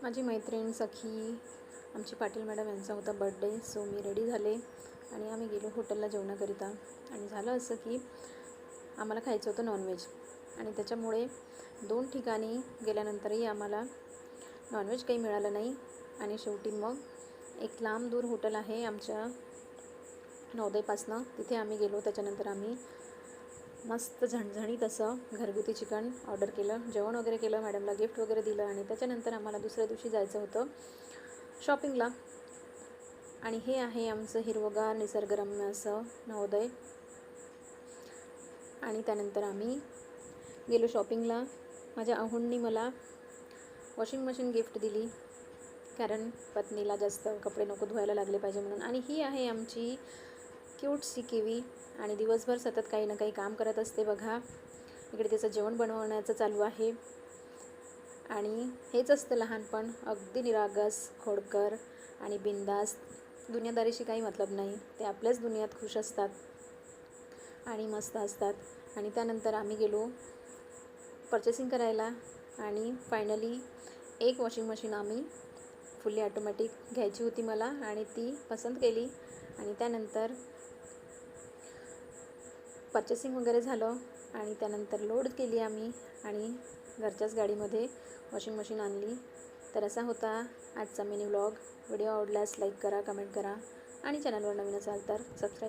माझी मैत्रीण सखी आमची पाटील मॅडम यांचा होता बर्थडे. सो मी रेडी झाले आणि आम्ही गेलो हॉटेलला जेवणाकरिता. आणि झालं असं की आम्हाला खायचं होतं नॉनव्हेज आणि त्याच्यामुळे 2 ठिकाणी गेल्यानंतरही आम्हाला नॉनव्हेज काही मिळालं नाही. आणि शेवटी मग एक लांब दूर हॉटेल आहे आमच्या नवोदयपासनं, तिथे आम्ही गेलो. त्याच्यानंतर आम्ही मस्त झणझणीत असं घरगुती चिकन ऑर्डर केलं, जेवण वगैरे केलं, मॅडमला गिफ्ट वगैरे दिलं. आणि त्याच्यानंतर आम्हाला दुसऱ्या दिवशी जायचं होतं शॉपिंगला. आणि हे आहे आमचं हिरवगार निसर्गरम्य असं नवोदय. आणि त्यानंतर आम्ही गेलो शॉपिंगला. माझ्या अहोंनी मला वॉशिंग मशीन गिफ्ट दिली, कारण पत्नीला जास्त कपडे नको धुवायला लागले पाहिजे म्हणून. आणि ही आहे आमची क्यूटसी किवी. आणि दिवसभर सतत काही ना काही काम करत असते बघा. इकडे तिचं जेवण बनवण्याचं चालू आहे. आणि हेच असतं लहानपण, अगदी निरागस, खोडकर आणि बिंदास. दुनियादारीशी काही मतलब नाही, ते आपल्याच दुनियात खुश असतात आणि मस्त असतात. आणि त्यानंतर आम्ही गेलो पर्चेसिंग करायला. आणि फायनली एक वॉशिंग मशीन आम्ही फुल्ली ऑटोमॅटिक घ्यायची होती मला, आणि ती पसंत केली. आणि त्यानंतर पर्चेसिंग वगैरे झालं आणि त्यानंतर लोड केली आम्ही आणि घरच्याच गाडीमध्ये वॉशिंग मशीन आणली. तर असा होता आजचा मिनी व्लॉग. व्हिडिओ आवडल्यास लाईक करा, कमेंट करा आणि चॅनलवर नवीन असाल तर सबस्क्राईब